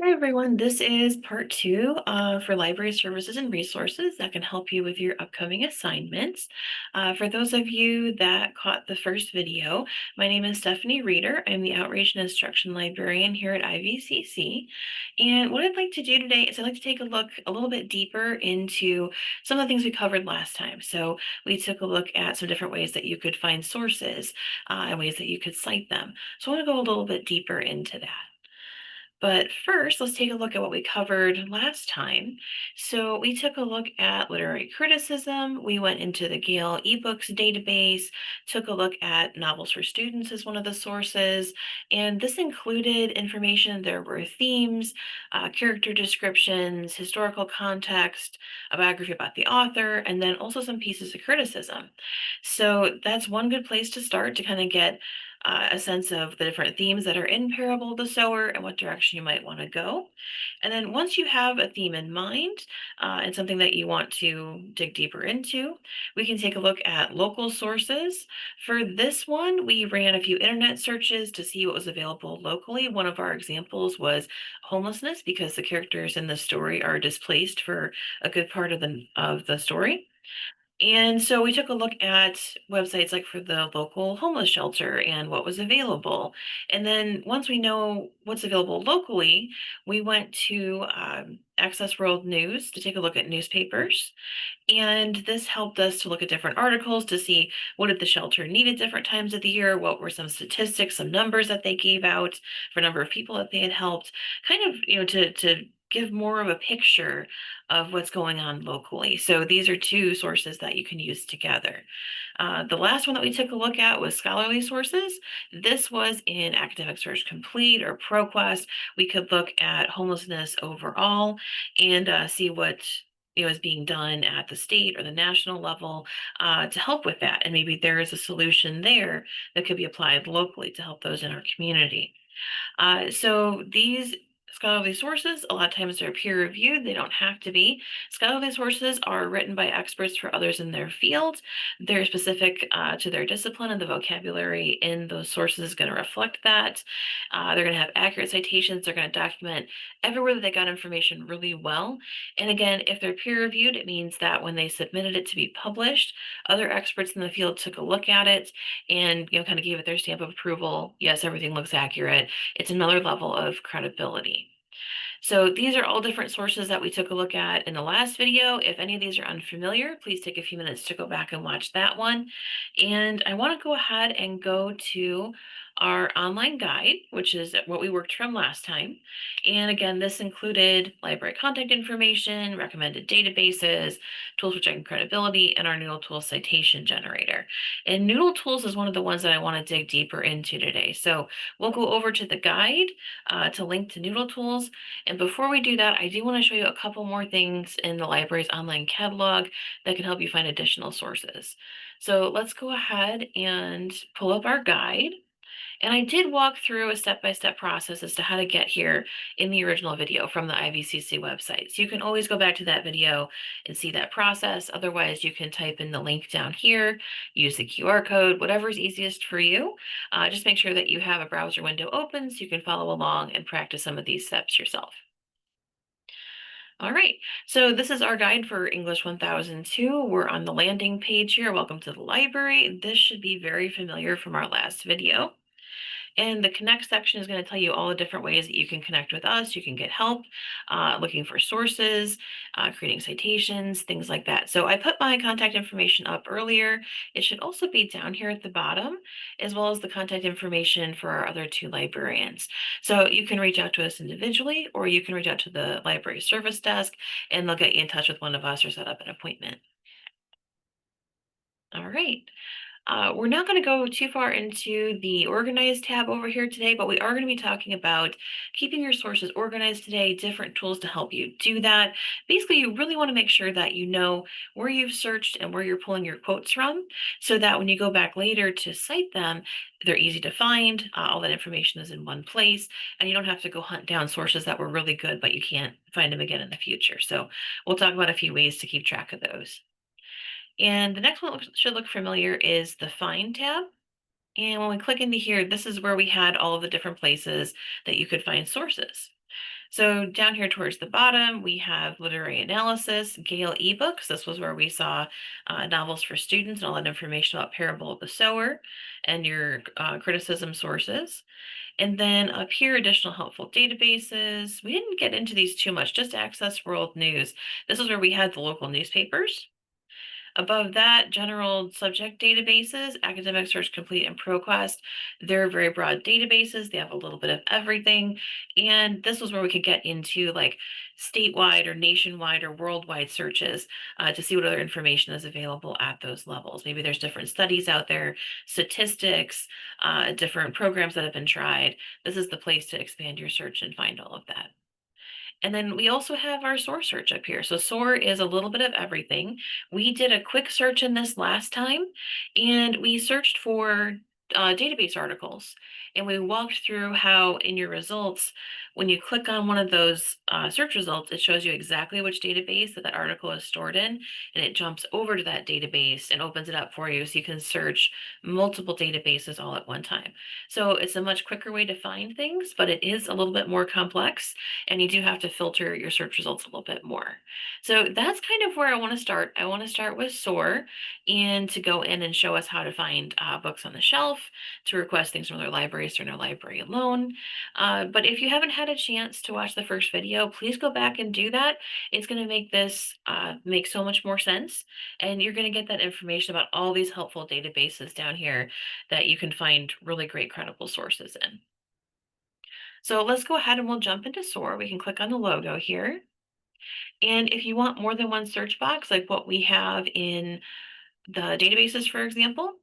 Hi everyone, this is part two for library services and resources that can help you with your upcoming assignments. For those of you that caught the first video, my name is Stephanie Reeder. I'm the Outreach and Instruction Librarian here at IVCC. And what I'd like to do today is I'd like to take a look a little bit deeper into some of the things we covered last time. So we took a look at some different ways that you could find sources and ways that you could cite them. So I want to go a little bit deeper into that. But first, let's take a look at what we covered last time. So we took a look at literary criticism. We went into the Gale eBooks database, took a look at novels for students as one of the sources. And this included information. There were themes, character descriptions, historical context, a biography about the author, and then also some pieces of criticism. So that's one good place to start to kind of get a sense of the different themes that are in Parable of the Sower and what direction you might want to go. And then once you have a theme in mind and something that you want to dig deeper into, we can take a look at local sources. For this one, we ran a few internet searches to see what was available locally. One of our examples was homelessness because the characters in the story are displaced for a good part of the story. And so we took a look at websites like for the local homeless shelter and what was available. And then once we know what's available locally, we went to Access World News to take a look at newspapers. And this helped us to look at different articles to see what did the shelter need at different times of the year, what were some statistics, some numbers that they gave out for number of people that they had helped, kind of, to give more of a picture of what's going on locally. So these are two sources that you can use together. The last one that we took a look at was scholarly sources. This was in Academic Search Complete or ProQuest. We could look at homelessness overall and see what is being done at the state or the national level to help with that. And maybe there is a solution there that could be applied locally to help those in our community. So these scholarly sources, a lot of times they're peer reviewed. They don't have to be. Scholarly sources are written by experts for others in their field. They're specific to their discipline, and the vocabulary in those sources is going to reflect that. They're going to have accurate citations. They're going to document everywhere that they got information really well. And again, if they're peer reviewed, it means that when they submitted it to be published, other experts in the field took a look at it and kind of gave it their stamp of approval. Yes, everything looks accurate. It's another level of credibility. So these are all different sources that we took a look at in the last video. If any of these are unfamiliar, please take a few minutes to go back and watch that one. And I want to go ahead and go to our online guide, which is what we worked from last time. And again, this included library contact information, recommended databases, tools for checking credibility, and our Noodle Tools citation generator. And Noodle Tools is one of the ones that I want to dig deeper into today. So we'll go over to the guide to link to Noodle Tools. And before we do that, I do want to show you a couple more things in the library's online catalog that can help you find additional sources. So let's go ahead and pull up our guide. And I did walk through a step-by-step process as to how to get here in the original video from the IVCC website. So you can always go back to that video and see that process. Otherwise, you can type in the link down here, use the QR code, whatever's easiest for you. Just make sure that you have a browser window open so you can follow along and practice some of these steps yourself. All right, so this is our guide for English 1002. We're on the landing page here. Welcome to the library. This should be very familiar from our last video. And the connect section is going to tell you all the different ways that you can connect with us. You can get help looking for sources, creating citations, things like that. So I put my contact information up earlier. It should also be down here at the bottom, as well as the contact information for our other two librarians. So you can reach out to us individually, or you can reach out to the library service desk, and they'll get you in touch with one of us or set up an appointment. All right. We're not going to go too far into the organized tab over here today, but we are going to be talking about keeping your sources organized today, different tools to help you do that. Basically, you really want to make sure that you know where you've searched and where you're pulling your quotes from so that when you go back later to cite them, they're easy to find. All that information is in one place, and you don't have to go hunt down sources that were really good, but you can't find them again in the future. So we'll talk about a few ways to keep track of those. And the next one should look familiar is the Find tab. And when we click into here, this is where we had all of the different places that you could find sources. So down here towards the bottom, we have literary analysis, Gale ebooks. This was where we saw novels for students and all that information about Parable of the Sower and your criticism sources. And then up here, additional helpful databases. We didn't get into these too much, just Access World News. This is where we had the local newspapers. Above that, general subject databases, Academic Search Complete and ProQuest. They're very broad databases. They have a little bit of everything. And this was where we could get into like statewide or nationwide or worldwide searches to see what other information is available at those levels. Maybe there's different studies out there, statistics, different programs that have been tried. This is the place to expand your search and find all of that. And then we also have our source search up here. So SOAR is a little bit of everything. We did a quick search in this last time, and we searched for database articles. And we walked through how in your results, when you click on one of those search results, it shows you exactly which database that article is stored in, and it jumps over to that database and opens it up for you so you can search multiple databases all at one time. So it's a much quicker way to find things, but it is a little bit more complex and you do have to filter your search results a little bit more. So that's kind of where I want to start. I want to start with SOAR and to go in and show us how to find books on the shelf, to request things from their libraries through their library alone. But if you haven't had a chance to watch the first video, please go back and do that. It's going to make this make so much more sense. And you're going to get that information about all these helpful databases down here that you can find really great credible sources in. So let's go ahead and we'll jump into SOAR. We can click on the logo here. And if you want more than one search box, like what we have in the databases, for example,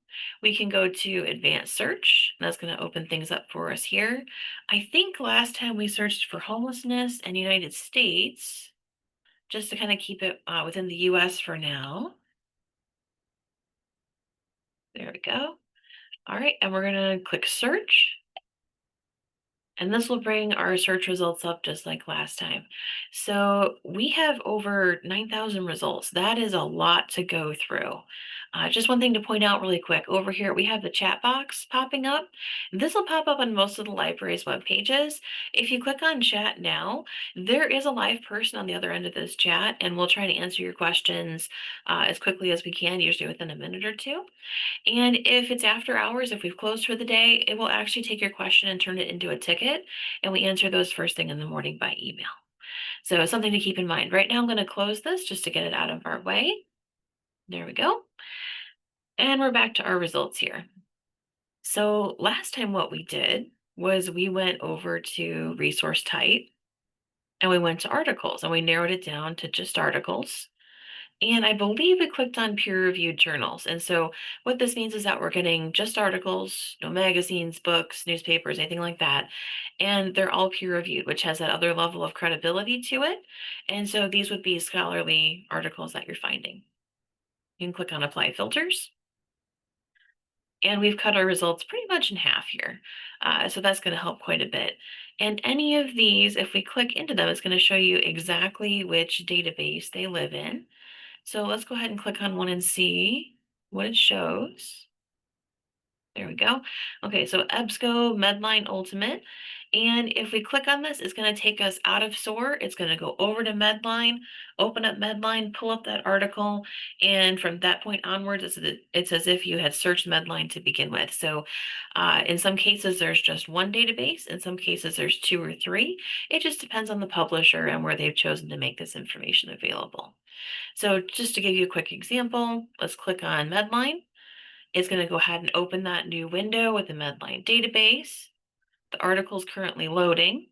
we can go to advanced search. And that's going to open things up for us here. I think last time we searched for homelessness and United States, just to kind of keep it within the US for now. There we go. All right, and we're going to click search. And this will bring our search results up just like last time. So we have over 9,000 results. That is a lot to go through. Just one thing to point out really quick. Over here, we have the chat box popping up. This will pop up on most of the library's web pages. If you click on chat now, there is a live person on the other end of this chat, and we'll try to answer your questions as quickly as we can, usually within a minute or two. And if it's after hours, if we've closed for the day, it will actually take your question and turn it into a ticket. And we answer those first thing in the morning by email. So something to keep in mind. Right now, I'm going to close this just to get it out of our way. There we go. And we're back to our results here. So last time what we did was we went over to resource type and we went to articles and we narrowed it down to just articles. And I believe we clicked on peer-reviewed journals. And so what this means is that we're getting just articles, no magazines, books, newspapers, anything like that. And they're all peer-reviewed, which has that other level of credibility to it. And so these would be scholarly articles that you're finding. You can click on apply filters. And we've cut our results pretty much in half here. So that's going to help quite a bit. And any of these, if we click into them, it's going to show you exactly which database they live in. So let's go ahead and click on one and see what it shows. There we go. Okay, so EBSCO Medline Ultimate. And if we click on this, it's going to take us out of SOAR. It's going to go over to Medline, open up Medline, pull up that article. And from that point onwards, it's as if you had searched Medline to begin with. So in some cases, there's just one database. In some cases, there's two or three. It just depends on the publisher and where they've chosen to make this information available. So just to give you a quick example, let's click on Medline. It's going to go ahead and open that new window with the Medline database. The article is currently loading.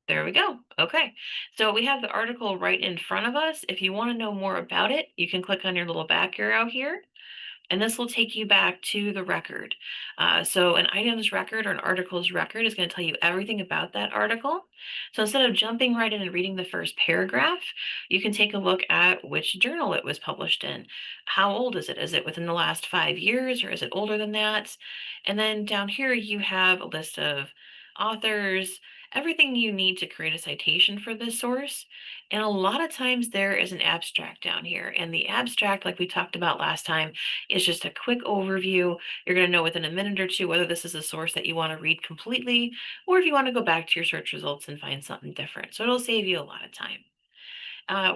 There we go. Okay. So we have the article right in front of us. If you want to know more about it, you can click on your little back arrow here. And this will take you back to the record. So an item's record or an article's record is going to tell you everything about that article. So instead of jumping right in and reading the first paragraph, you can take a look at which journal it was published in. How old is it? Is it within the last 5 years or is it older than that? And then down here, you have a list of authors, everything you need to create a citation for this source. And a lot of times there is an abstract down here. And the abstract, like we talked about last time, is just a quick overview. You're going to know within a minute or two whether this is a source that you want to read completely, or if you want to go back to your search results and find something different. So it'll save you a lot of time.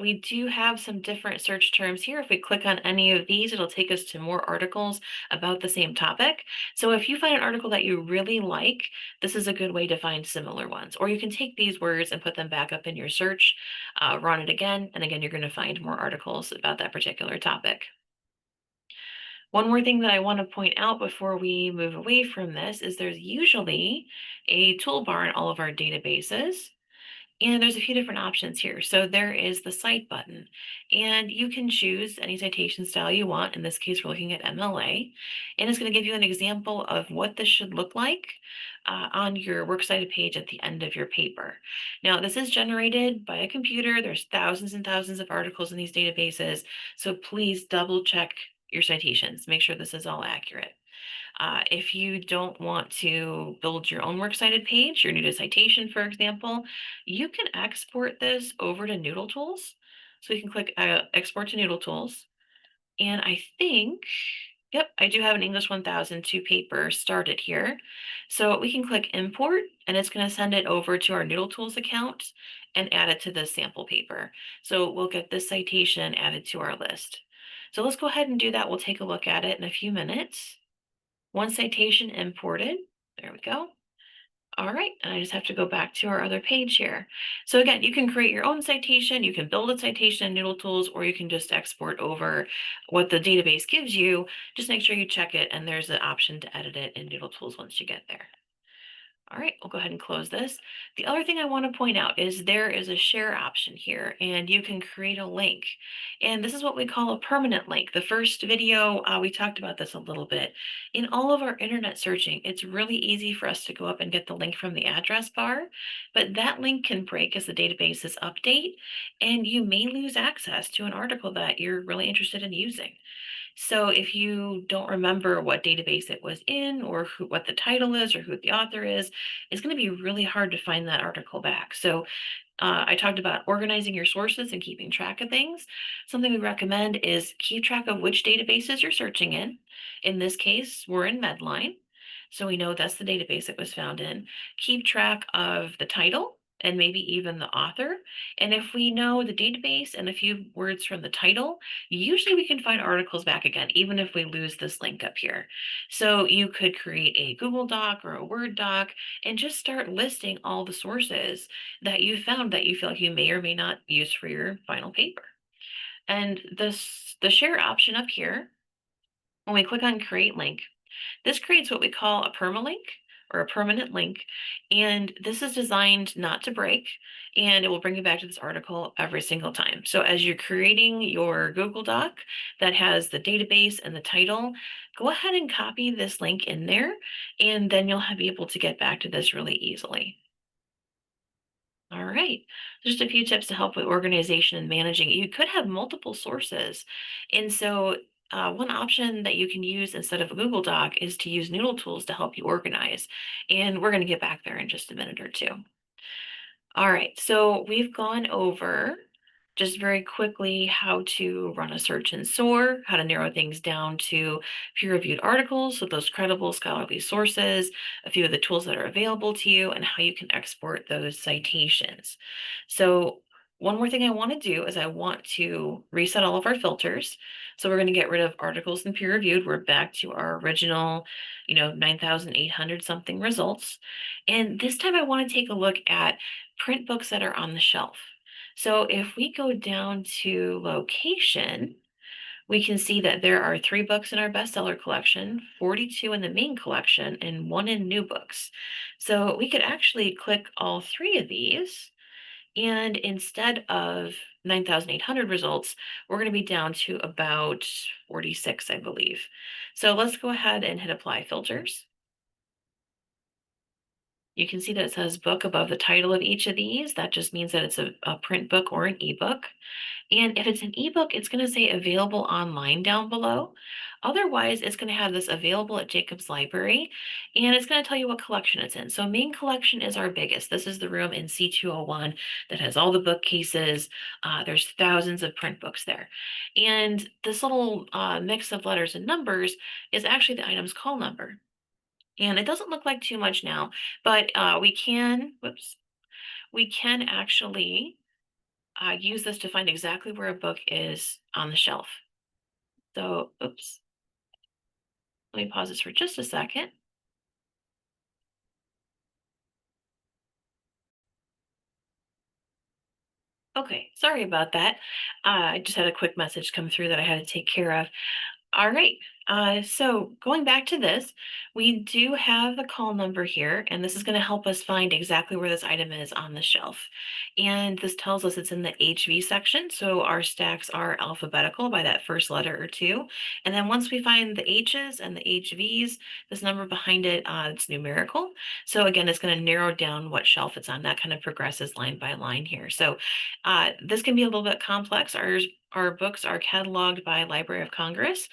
We do have some different search terms here. If we click on any of these, it'll take us to more articles about the same topic. So if you find an article that you really like, this is a good way to find similar ones. Or you can take these words and put them back up in your search, run it again, and again, you're going to find more articles about that particular topic. One more thing that I want to point out before we move away from this is there's usually a toolbar in all of our databases. And there's a few different options here. So there is the cite button, and you can choose any citation style you want. In this case, we're looking at MLA, and it's going to give you an example of what this should look like on your works cited page at the end of your paper. Now, this is generated by a computer. There's thousands and thousands of articles in these databases, so please double check your citations. Make sure this is all accurate. If you don't want to build your own works cited page, you're new to citation, for example, you can export this over to Noodle Tools. So you can click Export to Noodle Tools. And I think, yep, I do have an English 1002 paper started here. So we can click Import, and it's going to send it over to our Noodle Tools account and add it to the sample paper. So we'll get this citation added to our list. So let's go ahead and do that. We'll take a look at it in a few minutes. One citation imported. There we go. All right, and I just have to go back to our other page here. So again, you can create your own citation, you can build a citation in Noodle Tools, or you can just export over what the database gives you. Just make sure you check it, and there's an option to edit it in Noodle Tools once you get there. All right, we'll go ahead and close this. The other thing I want to point out is there is a share option here, and you can create a link. And this is what we call a permanent link. The first video, we talked about this a little bit. In all of our internet searching, it's really easy for us to go up and get the link from the address bar, but that link can break as the databases update, and you may lose access to an article that you're really interested in using. So if you don't remember what database it was in or what the title is or who the author is, it's going to be really hard to find that article back. So I talked about organizing your sources and keeping track of things. Something we recommend is keep track of which databases you're searching in. In this case, we're in Medline. So we know that's the database it was found in. Keep track of the title and maybe even the author. And if we know the database and a few words from the title, usually we can find articles back again, even if we lose this link up here. So you could create a Google Doc or a Word doc and just start listing all the sources that you found that you feel like you may or may not use for your final paper. And the share option up here, when we click on create link, this creates what we call a permalink or a permanent link. And this is designed not to break, and it will bring you back to this article every single time. So as you're creating your Google Doc that has the database and the title, go ahead and copy this link in there, and then you'll be able to get back to this really easily. All right. Just a few tips to help with organization and managing. You could have multiple sources. And so one option that you can use instead of a Google Doc is to use Noodle Tools to help you organize. And we're going to get back there in just a minute or two. All right, so we've gone over just very quickly how to run a search in SOAR, how to narrow things down to peer-reviewed articles with those credible scholarly sources, a few of the tools that are available to you, and how you can export those citations. So one more thing I want to do is I want to reset all of our filters. So we're going to get rid of articles and peer-reviewed. We're back to our original, 9,800 something results. And this time I want to take a look at print books that are on the shelf. So if we go down to location, we can see that there are 3 books in our bestseller collection, 42 in the main collection, and 1 in new books. So we could actually click all 3 of these, and instead of 9,800 results, we're going to be down to about 46, I believe. So let's go ahead and hit apply filters. You can see that it says book above the title of each of these. That just means that it's a print book or an ebook. And if it's an ebook, it's going to say available online down below. Otherwise, it's going to have this available at Jacob's Library, and it's going to tell you what collection it's in. So main collection is our biggest. This is the room in C201 that has all the bookcases. There's thousands of print books there. And this little mix of letters and numbers is actually the item's call number. And it doesn't look like too much now, but we can actually use this to find exactly where a book is on the shelf. So, oops, let me pause this for just a second. Okay, sorry about that. I just had a quick message come through that I had to take care of. All right. So going back to this, we do have the call number here, and this is going to help us find exactly where this item is on the shelf. And this tells us it's in the HV section, so our stacks are alphabetical by that first letter or two. And then once we find the H's and the HVs, this number behind it, it's numerical. So again, it's going to narrow down what shelf it's on. That kind of progresses line by line here. So this can be a little bit complex. Our books are cataloged by Library of Congress.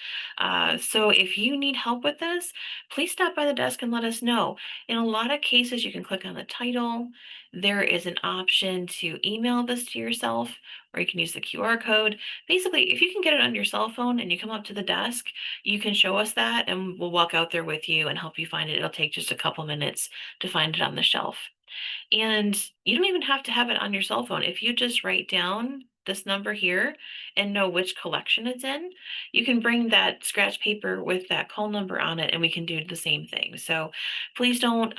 So if you need help with this, please stop by the desk and let us know. In a lot of cases, you can click on the title. There is an option to email this to yourself, or you can use the QR code. Basically, if you can get it on your cell phone and you come up to the desk, you can show us that and we'll walk out there with you and help you find it. It'll take just a couple minutes to find it on the shelf. And you don't even have to have it on your cell phone. If you just write down this number here and know which collection it's in, you can bring that scratch paper with that call number on it and we can do the same thing. So please don't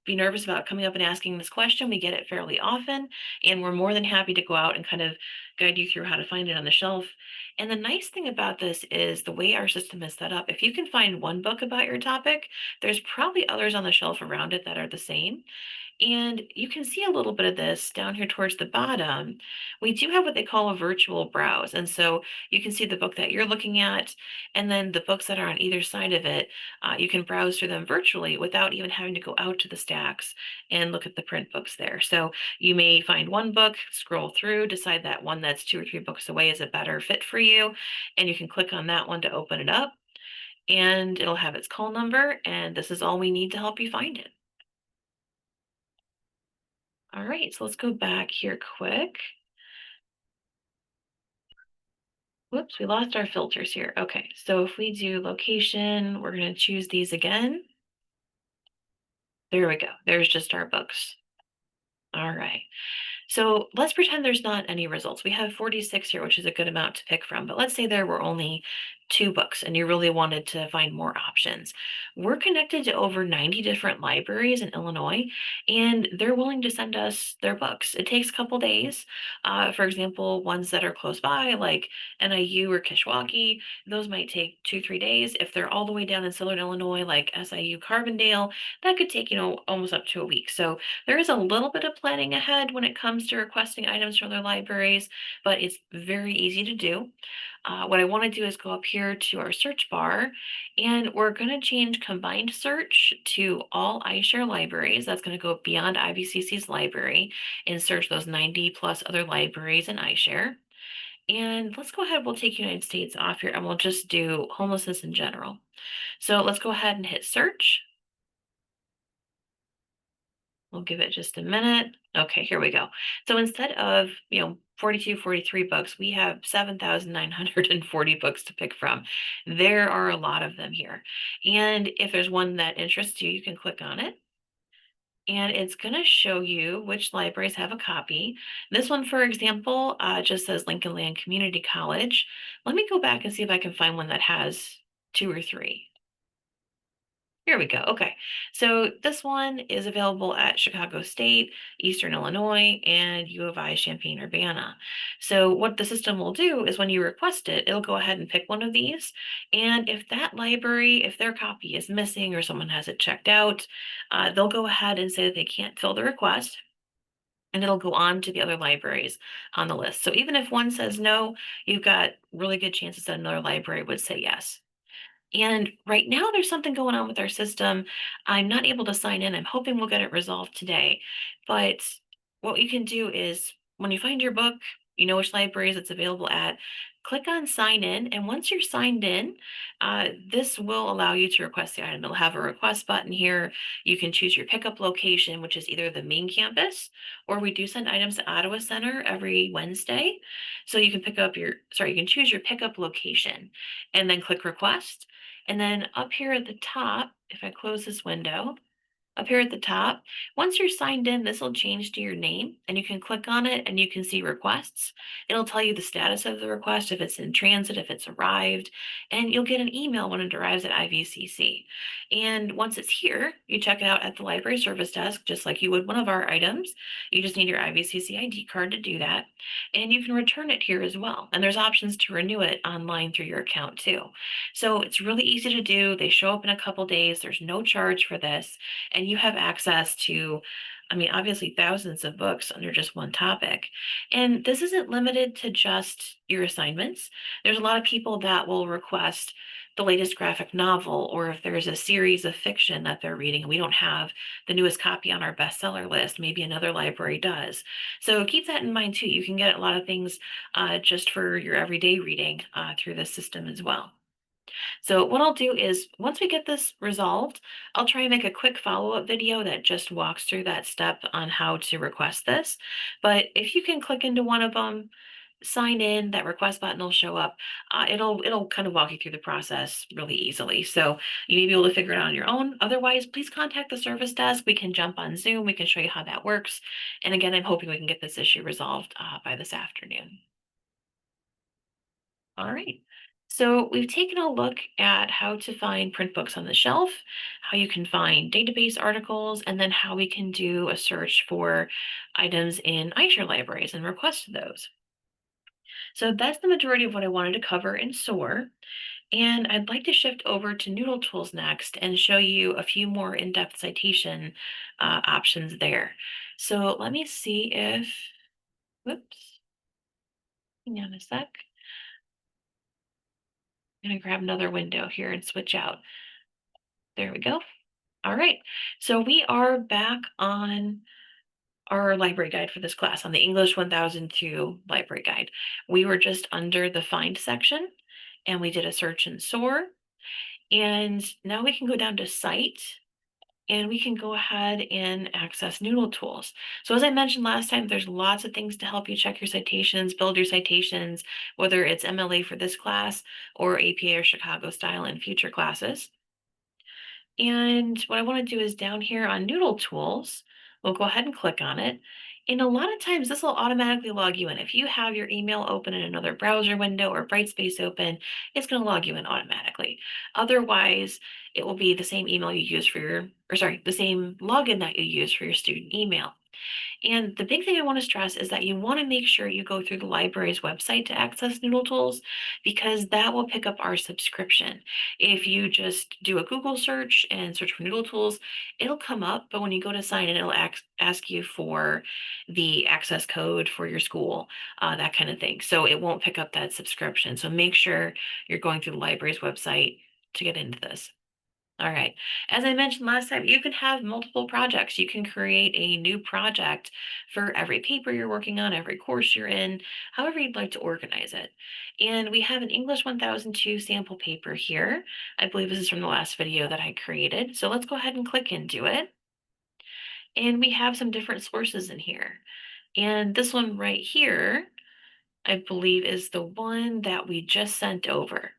be nervous about coming up and asking this question. We get it fairly often, and we're more than happy to go out and kind of guide you through how to find it on the shelf. And the nice thing about this is the way our system is set up. If you can find one book about your topic, there's probably others on the shelf around it that are the same. And you can see a little bit of this down here towards the bottom. We do have what they call a virtual browse. And so you can see the book that you're looking at, and then the books that are on either side of it. You can browse through them virtually without even having to go out to the stacks and look at the print books there. So you may find one book, scroll through, decide that one that's 2 or 3 books away is a better fit for you, and you can click on that one to open it up, and it'll have its call number, and this is all we need to help you find it. All right, so let's go back here quick. Whoops, we lost our filters here. Okay, so if we do location, we're going to choose these again. There we go. There's just our books. All right. So let's pretend there's not any results. We have 46 here, which is a good amount to pick from. But let's say there were only 2 books and you really wanted to find more options. We're connected to over 90 different libraries in Illinois, and they're willing to send us their books. It takes a couple days. For example, ones that are close by, like NIU or Kishwaukee, those might take 2, 3 days. If they're all the way down in Southern Illinois, like SIU Carbondale, that could take, almost up to a week. So there is a little bit of planning ahead when it comes to requesting items from their libraries, but it's very easy to do. What I want to do is go up here to our search bar, and we're going to change combined search to all iShare libraries. That's going to go beyond IVCC's library and search those 90 plus other libraries in iShare. And let's go ahead, we'll take United States off here and we'll just do homelessness in general. So let's go ahead and hit search. We'll give it just a minute. Okay, here we go. So instead of, 42, 43 books, we have 7,940 books to pick from. There are a lot of them here. And if there's one that interests you, you can click on it. And it's going to show you which libraries have a copy. This one, for example, just says Lincoln Land Community College. Let me go back and see if I can find one that has 2 or 3. Here we go. Okay. So this one is available at Chicago State, Eastern Illinois, and U of I Champaign-Urbana. So what the system will do is when you request it, it'll go ahead and pick one of these. And if that library, if their copy is missing or someone has it checked out, they'll go ahead and say that they can't fill the request. And it'll go on to the other libraries on the list. So even if one says no, you've got really good chances that another library would say yes. And right now, there's something going on with our system. I'm not able to sign in. I'm hoping we'll get it resolved today. But what you can do is when you find your book, you know which libraries it's available at, click on sign in. And once you're signed in, this will allow you to request the item. It'll have a request button here. You can choose your pickup location, which is either the main campus or we do send items to Ottawa Center every Wednesday. So you can you can choose your pickup location and then click request. And then up here at the top, if I close this window, up here at the top, once you're signed in, this will change to your name and you can click on it and you can see requests. It'll tell you the status of the request, if it's in transit, if it's arrived, and you'll get an email when it arrives at IVCC. And once it's here, you check it out at the library service desk, just like you would one of our items. You just need your IVCC ID card to do that. And you can return it here as well. And there's options to renew it online through your account too. So it's really easy to do. They show up in a couple days. There's no charge for this and you have access to, I mean, obviously thousands of books under just one topic. And this isn't limited to just your assignments. There's a lot of people that will request the latest graphic novel, or if there's a series of fiction that they're reading and we don't have the newest copy on our bestseller list, maybe another library does. So keep that in mind too. You can get a lot of things just for your everyday reading through this system as well. So what I'll do is once we get this resolved, I'll try and make a quick follow-up video that just walks through that step on how to request this. But if you can click into one of them, sign in, that request button will show up. It'll kind of walk you through the process really easily. So you may be able to figure it out on your own. Otherwise, please contact the service desk. We can jump on Zoom. We can show you how that works. And again, I'm hoping we can get this issue resolved by this afternoon. All right. So we've taken a look at how to find print books on the shelf, how you can find database articles, and then how we can do a search for items in iShare libraries and request those. So that's the majority of what I wanted to cover in SOAR. And I'd like to shift over to Noodle Tools next and show you a few more in-depth citation options there. So let me see if, whoops, hang on a sec. I'm gonna grab another window here and switch out. There we go. All right. So we are back on our library guide for this class on the English 1002 library guide. We were just under the find section and we did a search in SOAR. And now we can go down to cite and we can go ahead and access Noodle Tools. So as I mentioned last time, there's lots of things to help you check your citations, build your citations, whether it's MLA for this class or APA or Chicago style in future classes. And what I want to do is down here on Noodle Tools, we'll go ahead and click on it. And a lot of times this will automatically log you in. If you have your email open in another browser window or Brightspace open, it's going to log you in automatically. Otherwise, it will be the same email you use for the same login that you use for your student email. And the big thing I want to stress is that you want to make sure you go through the library's website to access Noodle Tools because that will pick up our subscription. If you just do a Google search and search for Noodle Tools, it'll come up, but when you go to sign in, it'll ask you for the access code for your school, that kind of thing. So it won't pick up that subscription. So make sure you're going through the library's website to get into this. All right. As I mentioned last time, you can have multiple projects. You can create a new project for every paper you're working on, every course you're in, however you'd like to organize it. And we have an English 1002 sample paper here. I believe this is from the last video that I created. So let's go ahead and click into it. And we have some different sources in here. And this one right here, I believe is the one that we just sent over.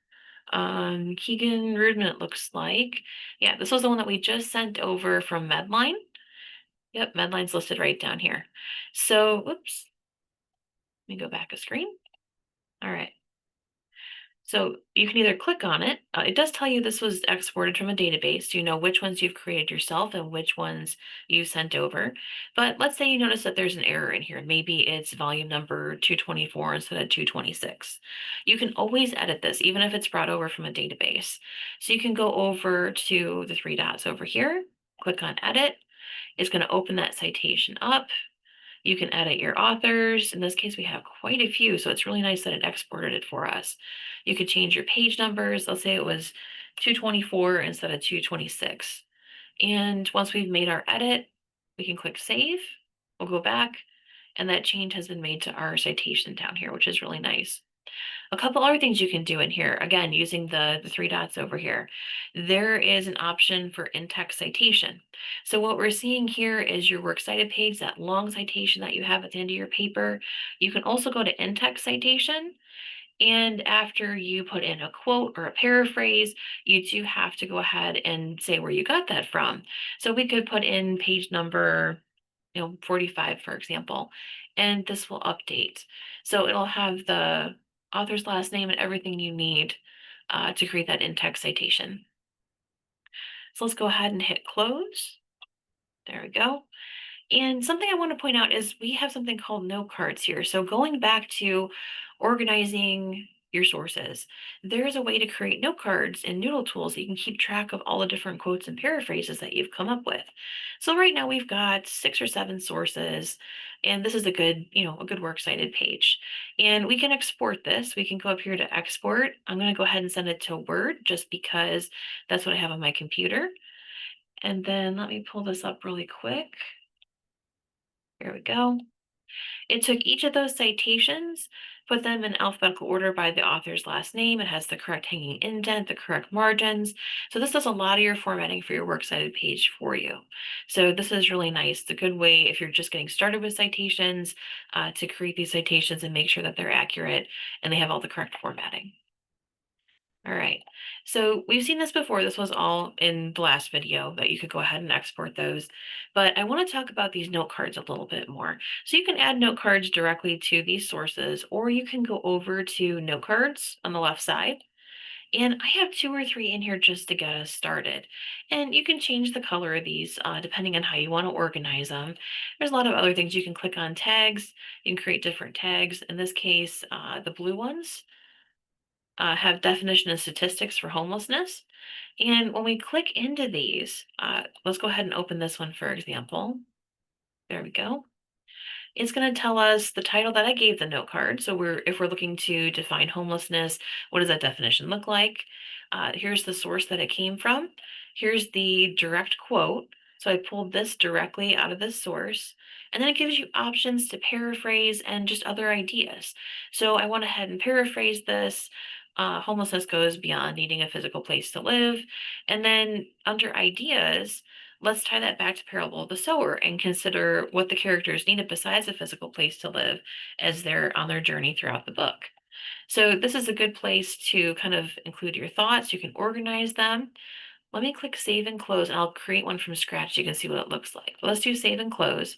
Keegan Rudman, it looks like. Yeah, this was the one that we just sent over from Medline. Yep, Medline's listed right down here. So, whoops, let me go back a screen. All right. So you can either click on it. It does tell you this was exported from a database, so you know which ones you've created yourself and which ones you sent over. But let's say you notice that there's an error in here. Maybe it's volume number 224 instead of 226. You can always edit this, even if it's brought over from a database. So you can go over to the three dots over here, click on edit. It's going to open that citation up. You can edit your authors. In this case, we have quite a few, so it's really nice that it exported it for us. You could change your page numbers. Let's say it was 224 instead of 226. And once we've made our edit, we can click save. We'll go back, and that change has been made to our citation down here, which is really nice. A couple other things you can do in here, again, using the three dots over here. There is an option for in-text citation. So what we're seeing here is your works cited page, that long citation that you have at the end of your paper. You can also go to in-text citation. And after you put in a quote or a paraphrase, you do have to go ahead and say where you got that from. So we could put in page number 45, for example, and this will update. So it'll have the author's last name and everything you need to create that in-text citation. So let's go ahead and hit close. There we go. And something I want to point out is we have something called note cards here. So going back to organizing your sources, there's a way to create note cards in Noodle Tools so you can keep track of all the different quotes and paraphrases that you've come up with. So right now we've got 6 or 7 sources, and this is a good works cited page. And we can export this. We can go up here to export. I'm going to go ahead and send it to Word just because that's what I have on my computer. And then let me pull this up really quick. Here we go. It took each of those citations, put them in alphabetical order by the author's last name. It has the correct hanging indent, the correct margins. So this does a lot of your formatting for your works cited page for you. So this is really nice. It's a good way if you're just getting started with citations to create these citations and make sure that they're accurate and they have all the correct formatting. All right, so we've seen this before. This was all in the last video that you could go ahead and export those. But I want to talk about these note cards a little bit more. So you can add note cards directly to these sources, or you can go over to note cards on the left side. And I have 2 or 3 in here just to get us started. And you can change the color of these depending on how you want to organize them. There's a lot of other things. You can click on tags. You can create different tags. In this case, the blue ones have definition and statistics for homelessness. And when we click into these, let's go ahead and open this one, for example. There we go. It's going to tell us the title that I gave the note card. So if we're looking to define homelessness, what does that definition look like? Here's the source that it came from. Here's the direct quote. So I pulled this directly out of this source. And then it gives you options to paraphrase and just other ideas. So I went ahead and paraphrased this. Homelessness goes beyond needing a physical place to live. And then under ideas, let's tie that back to Parable of the Sower and consider what the characters needed besides a physical place to live as they're on their journey throughout the book. So this is a good place to kind of include your thoughts. You can organize them. Let me click save and close, and I'll create one from scratch so you can see what it looks like. Let's do save and close.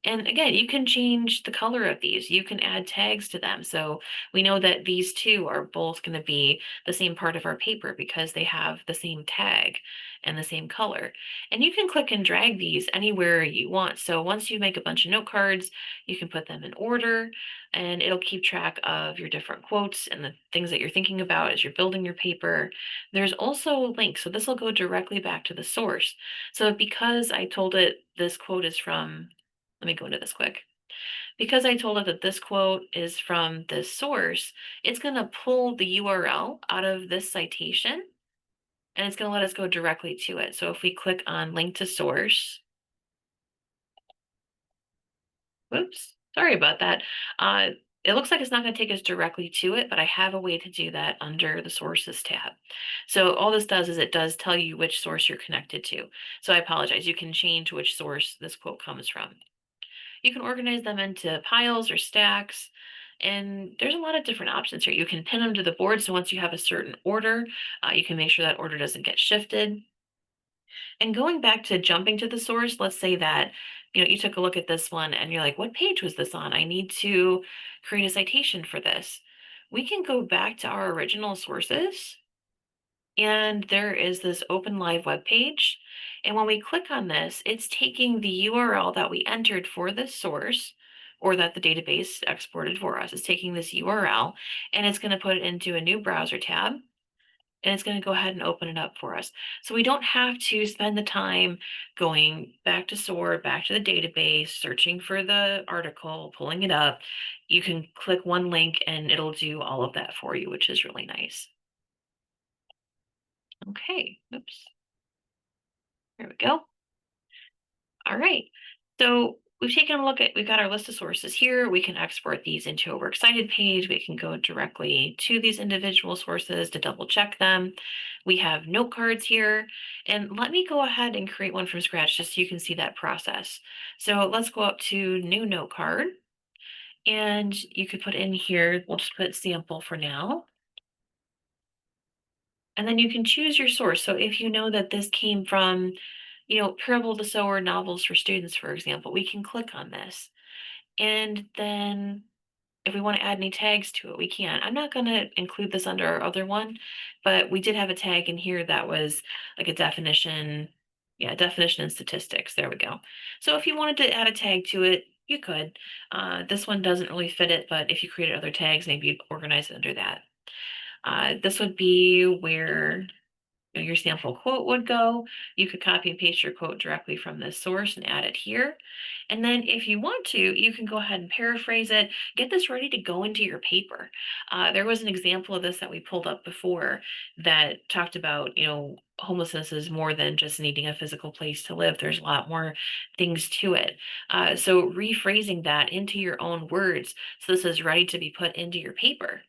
And again, you can change the color of these. You can add tags to them. So we know that these two are both going to be the same part of our paper because they have the same tag and the same color. And you can click and drag these anywhere you want. So once you make a bunch of note cards, you can put them in order and it'll keep track of your different quotes and the things that you're thinking about as you're building your paper. There's also links. So this will go directly back to the source. So because I told it this quote is from, let me go into this quick. Because I told it that this quote is from this source, it's going to pull the URL out of this citation and it's going to let us go directly to it. So if we click on link to source, whoops, sorry about that. It looks like it's not going to take us directly to it, but I have a way to do that under the sources tab. So all this does is it does tell you which source you're connected to. So I apologize. You can change which source this quote comes from. You can organize them into piles or stacks. And there's a lot of different options here. You can pin them to the board. So once you have a certain order, you can make sure that order doesn't get shifted. And going back to jumping to the source, let's say that you took a look at this one and you're like, what page was this on? I need to create a citation for this. We can go back to our original sources and there is this open live web page. And when we click on this, it's taking the URL that we entered for this source or that the database exported for us. It's taking this URL and it's going to put it into a new browser tab and it's going to go ahead and open it up for us. So we don't have to spend the time going back to SOAR, back to the database, searching for the article, pulling it up. You can click one link and it'll do all of that for you, which is really nice. Okay, oops, there we go. All right. So we've got our list of sources here. We can export these into a works cited page. We can go directly to these individual sources to double check them. We have note cards here. And let me go ahead and create one from scratch just so you can see that process. So let's go up to new note card. And you could put in here, we'll just put sample for now. And then you can choose your source. So if you know that this came from, Parable of the Sower novels for students, for example, we can click on this. And then if we want to add any tags to it, we can. I'm not going to include this under our other one, but we did have a tag in here that was like a definition. Yeah, definition and statistics. There we go. So if you wanted to add a tag to it, you could. This one doesn't really fit it, but if you created other tags, maybe you'd organize it under that. This would be where your sample quote would go. You could copy and paste your quote directly from this source and add it here. And then if you want to, you can go ahead and paraphrase it, get this ready to go into your paper. There was an example of this that we pulled up before that talked about, homelessness is more than just needing a physical place to live. There's a lot more things to it. So rephrasing that into your own words, so this is ready to be put into your paper.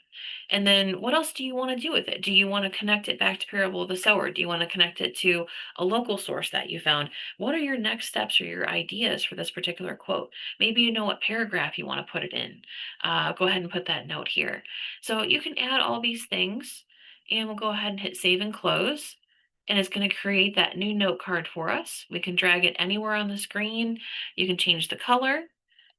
And then what else do you want to do with it? Do you want to connect it back to Parable of the Sower? Do you want to connect it to a local source that you found? What are your next steps or your ideas for this particular quote? Maybe you know what paragraph you want to put it in. Go ahead and put that note here. So you can add all these things and we'll go ahead and hit save and close. And it's going to create that new note card for us. We can drag it anywhere on the screen. You can change the color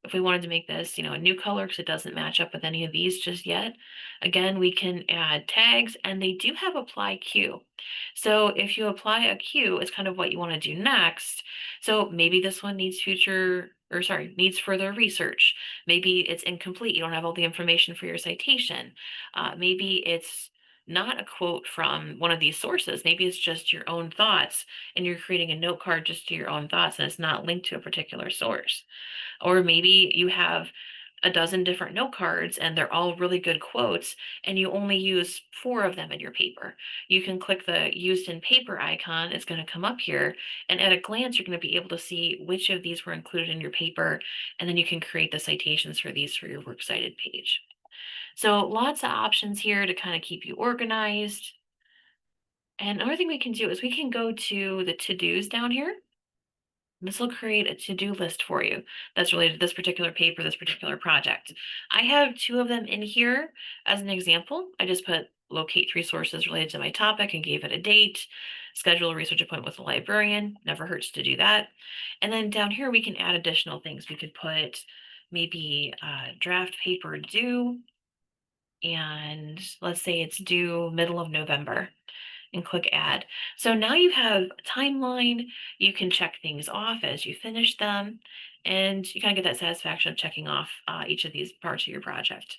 if we wanted to make this, a new color because it doesn't match up with any of these just yet. Again, we can add tags and they do have apply Q. So if you apply a Q, it's kind of what you want to do next. So maybe this one needs further research. Maybe it's incomplete. You don't have all the information for your citation. Maybe it's not a quote from one of these sources. Maybe it's just your own thoughts and you're creating a note card just to your own thoughts and it's not linked to a particular source. Or maybe you have a dozen different note cards and they're all really good quotes and you only use 4 of them in your paper. You can click the used in paper icon. It's going to come up here and at a glance, you're going to be able to see which of these were included in your paper. And then you can create the citations for these for your works cited page. So lots of options here to kind of keep you organized. And another thing we can do is we can go to the to-dos down here. This will create a to-do list for you that's related to this particular paper, this particular project. I have 2 of them in here as an example. I just put locate 3 sources related to my topic and gave it a date, schedule a research appointment with a librarian, never hurts to do that. And then down here, we can add additional things. We could put maybe draft paper due, and let's say it's due middle of November and click add. So now you have a timeline. You can check things off as you finish them, and you kind of get that satisfaction of checking off each of these parts of your project.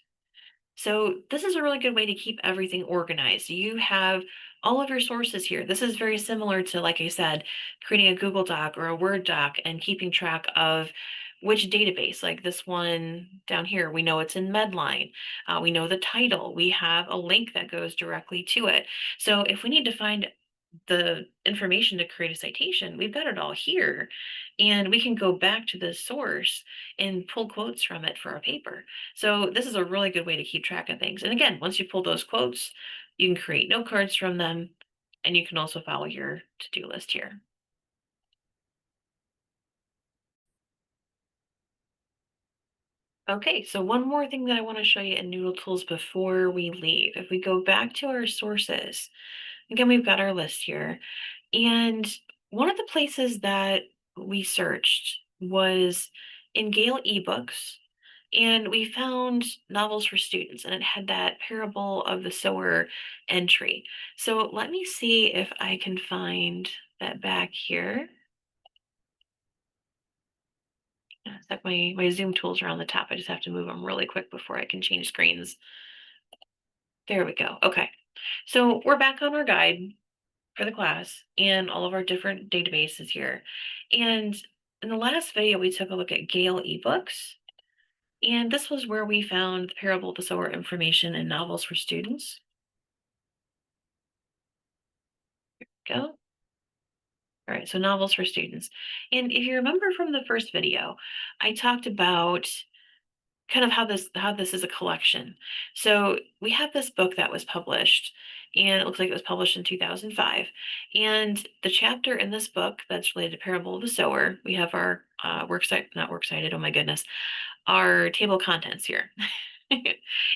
So this is a really good way to keep everything organized. You have all of your sources here. This is very similar to, like I said, creating a Google Doc or a Word doc and keeping track of which database, like this one down here, we know it's in Medline. We know the title. We have a link that goes directly to it. So if we need to find the information to create a citation, we've got it all here. And we can go back to the source and pull quotes from it for our paper. So this is a really good way to keep track of things. And again, once you pull those quotes, you can create note cards from them, and you can also follow your to-do list here. Okay, so one more thing that I want to show you in Noodle Tools before we leave. If we go back to our sources, again, we've got our list here. And one of the places that we searched was in Gale eBooks, and we found novels for students, and it had that Parable of the Sower entry. So let me see if I can find that back here. It's like my Zoom tools are on the top. I just have to move them really quick before I can change screens. There we go. Okay. So we're back on our guide for the class and all of our different databases here. And in the last video, we took a look at Gale eBooks. And this was where we found the Parable of the Sower information and novels for students. Go. All right, so novels for students. And if you remember from the first video, I talked about kind of how this is a collection. So we have this book that was published, and it looks like it was published in 2005. And the chapter in this book that's related to Parable of the Sower, we have our works site, not works cited, oh my goodness, our table of contents here.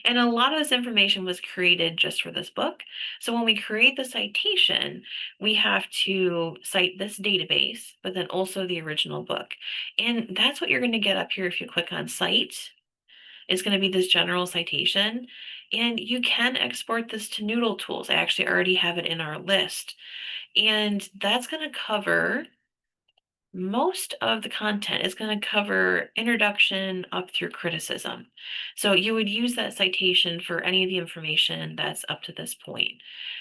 And a lot of this information was created just for this book. So when we create the citation, we have to cite this database, but then also the original book. And that's what you're going to get up here if you click on cite. It's going to be this general citation. And you can export this to Noodle Tools. I actually already have it in our list. And that's going to cover most of the content. Is going to cover introduction up through criticism. So you would use that citation for any of the information that's up to this point.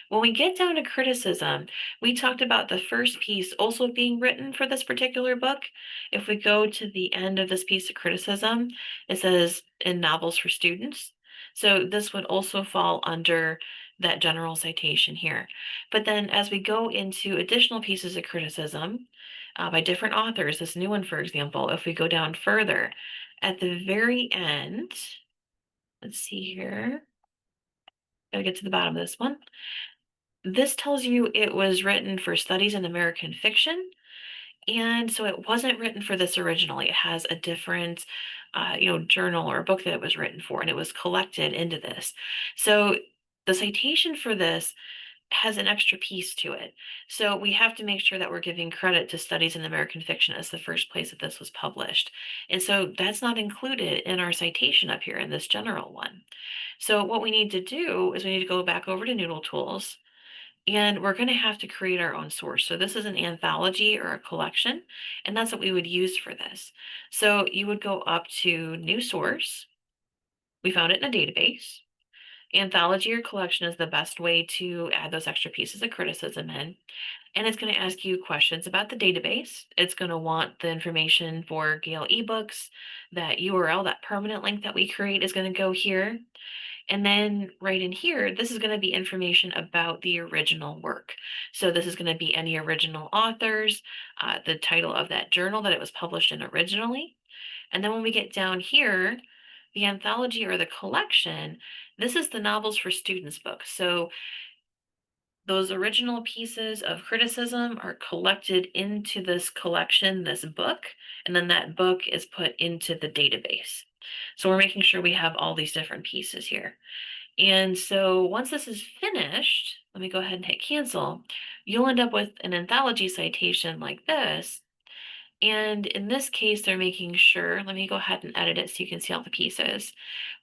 When we get down to criticism, we talked about the first piece also being written for this particular book. If we go to the end of this piece of criticism, it says in novels for students. So this would also fall under that general citation here. But then as we go into additional pieces of criticism, by different authors. This new one, for example, if we go down further, at the very end, let's see here, gotta get to the bottom of this one. This tells you it was written for studies in American fiction. And so it wasn't written for this originally. It has a different, journal or book that it was written for, and it was collected into this. So the citation for this has an extra piece to it. So we have to make sure that we're giving credit to Studies in American Fiction as the first place that this was published. And so that's not included in our citation up here in this general one. So what we need to do is we need to go back over to Noodle Tools, and we're going to have to create our own source. So this is an anthology or a collection, and that's what we would use for this. So you would go up to New Source. We found it in a database. Anthology or collection is the best way to add those extra pieces of criticism in. And it's going to ask you questions about the database. It's going to want the information for Gale eBooks. That URL, that permanent link that we create is going to go here. And then right in here, this is going to be information about the original work. So this is going to be any original authors, the title of that journal that it was published in originally. And then when we get down here, the anthology or the collection, this is the novels for students book. So those original pieces of criticism are collected into this collection, this book, and then that book is put into the database. So we're making sure we have all these different pieces here. And so once this is finished, let me go ahead and hit cancel. You'll end up with an anthology citation like this. And in this case, they're making sure, let me go ahead and edit it so you can see all the pieces.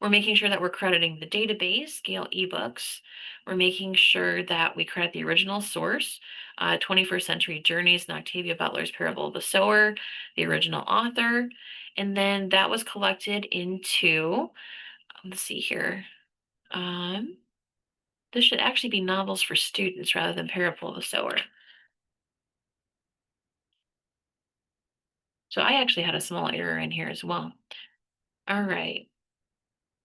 We're making sure that we're crediting the database, Gale eBooks. We're making sure that we credit the original source, 21st Century Journeys and Octavia Butler's Parable of the Sower, the original author. And then that was collected into, let's see here. This should actually be novels for students rather than Parable of the Sower. So I actually had a small error in here as well. All right.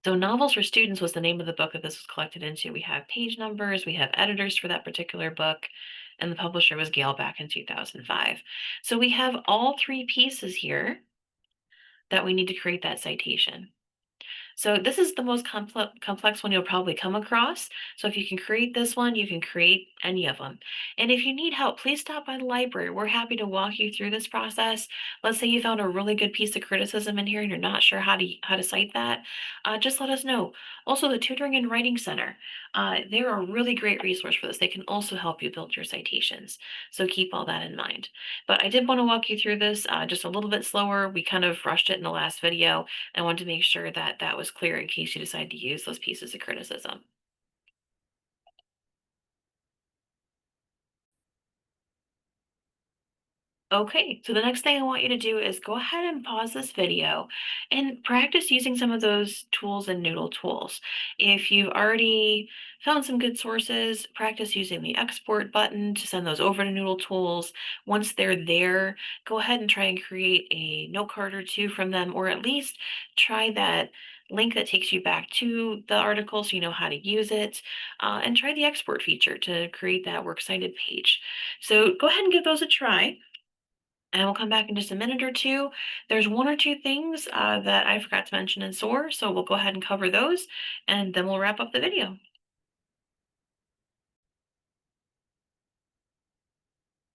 So Novels for Students was the name of the book that this was collected into. We have page numbers, we have editors for that particular book, and the publisher was Gale back in 2005. So we have all three pieces here that we need to create that citation. So this is the most complex one you'll probably come across. So if you can create this one, you can create any of them. And if you need help, please stop by the library. We're happy to walk you through this process. Let's say you found a really good piece of criticism in here and you're not sure how to cite that. Just let us know. Also, the Tutoring and Writing Center, they're a really great resource for this. They can also help you build your citations. So keep all that in mind. But I did want to walk you through this just a little bit slower. We kind of rushed it in the last video. I wanted to make sure that that was clear in case you decide to use those pieces of criticism. Okay, so the next thing I want you to do is go ahead and pause this video and practice using some of those tools in Noodle Tools. If you've already found some good sources, practice using the export button to send those over to Noodle Tools. Once they're there, go ahead and try and create a note card or two from them, or at least try that link that takes you back to the article so you know how to use it, and try the export feature to create that works cited page. So go ahead and give those a try. And we'll come back in just a minute or two. There's one or two things that I forgot to mention in SOAR, so we'll go ahead and cover those, and then we'll wrap up the video.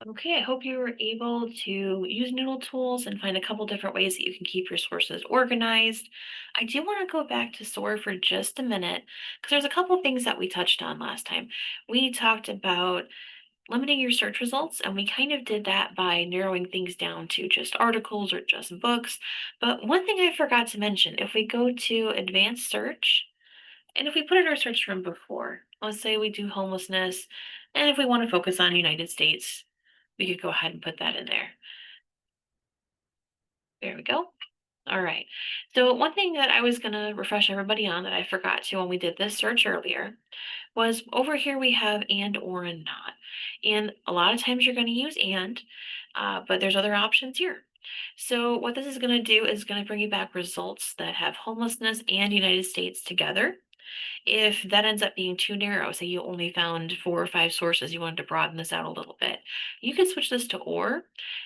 Okay, I hope you were able to use Noodle tools and find a couple different ways that you can keep your sources organized. I do want to go back to SOAR for just a minute because there's a couple things that we touched on last time. We talked about limiting your search results, and we kind of did that by narrowing things down to just articles or just books. But one thing I forgot to mention, if we go to advanced search, and if we put in our search from before, let's say we do homelessness, and if we want to focus on United States, we could go ahead and put that in there. There we go. All right. So one thing that I was going to refresh everybody on that I forgot to when we did this search earlier was over here we have and, or, and not. And a lot of times you're going to use and, but there's other options here. So what this is going to do is going to bring you back results that have homelessness and United States together. If that ends up being too narrow, say you only found 4 or 5 sources, you wanted to broaden this out a little bit, you can switch this to or,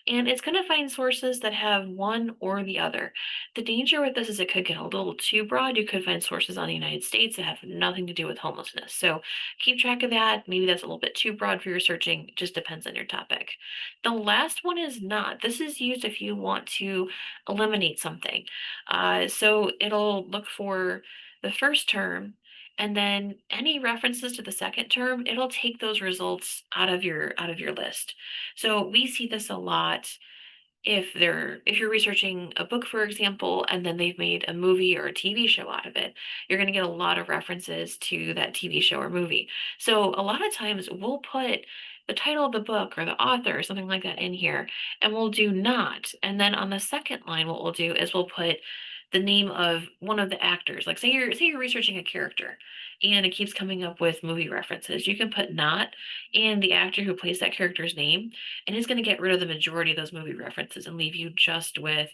and it's going to find sources that have one or the other. The danger with this is it could get a little too broad. You could find sources on the United States that have nothing to do with homelessness. So keep track of that. Maybe that's a little bit too broad for your searching. It just depends on your topic. The last one is not. This is used if you want to eliminate something. So it'll look for the first term, and then any references to the second term, it'll take those results out of your list. So we see this a lot if you're researching a book, for example, and then they've made a movie or a TV show out of it, you're going to get a lot of references to that TV show or movie. So a lot of times we'll put the title of the book or the author or something like that in here, and we'll do not. And then on the second line, what we'll do is we'll put the name of one of the actors. Like say you're researching a character and it keeps coming up with movie references. You can put not and the actor who plays that character's name, and it's going to get rid of the majority of those movie references and leave you just with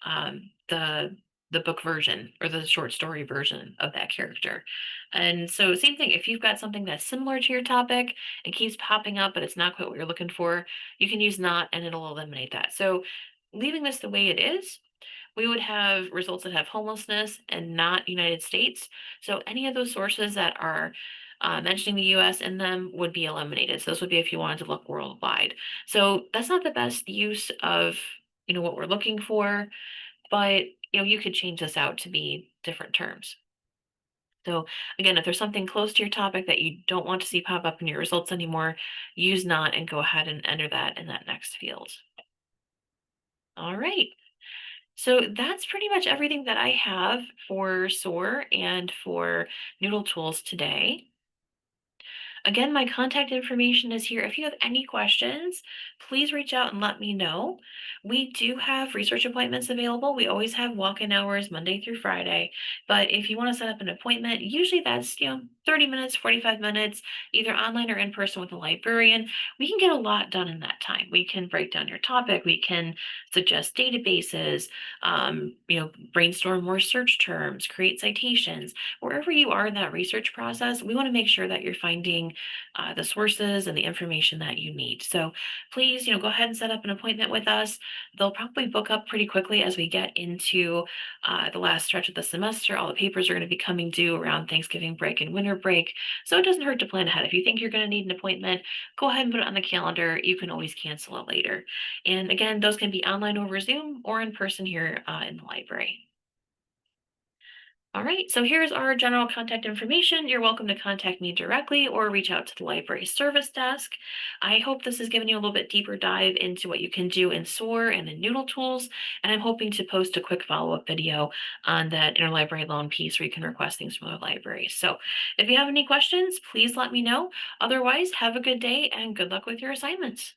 the book version or the short story version of that character. And so same thing, if you've got something that's similar to your topic and keeps popping up, but it's not quite what you're looking for, you can use not and it'll eliminate that. So leaving this the way it is, we would have results that have homelessness and not United States. So any of those sources that are mentioning the US in them would be eliminated. So this would be if you wanted to look worldwide. So that's not the best use of what we're looking for, but you could change this out to be different terms. So again, if there's something close to your topic that you don't want to see pop up in your results anymore, use not and go ahead and enter that in that next field. All right. So that's pretty much everything that I have for SOAR and for Noodle Tools today. Again, my contact information is here. If you have any questions, please reach out and let me know. We do have research appointments available. We always have walk-in hours Monday through Friday. But if you want to set up an appointment, usually that's 30 minutes, 45 minutes, either online or in person with a librarian. We can get a lot done in that time. We can break down your topic. We can suggest databases, brainstorm more search terms, create citations. Wherever you are in that research process, we want to make sure that you're finding the sources and the information that you need. So please, go ahead and set up an appointment with us. They'll probably book up pretty quickly as we get into the last stretch of the semester. All the papers are going to be coming due around Thanksgiving break and winter break. So it doesn't hurt to plan ahead. If you think you're going to need an appointment, go ahead and put it on the calendar. You can always cancel it later. And again, those can be online over Zoom or in person here in the library. All right, so here's our general contact information. You're welcome to contact me directly or reach out to the library service desk. I hope this has given you a little bit deeper dive into what you can do in SOAR and in Noodle Tools, and I'm hoping to post a quick follow-up video on that interlibrary loan piece where you can request things from other libraries. So if you have any questions, please let me know. Otherwise, have a good day and good luck with your assignments.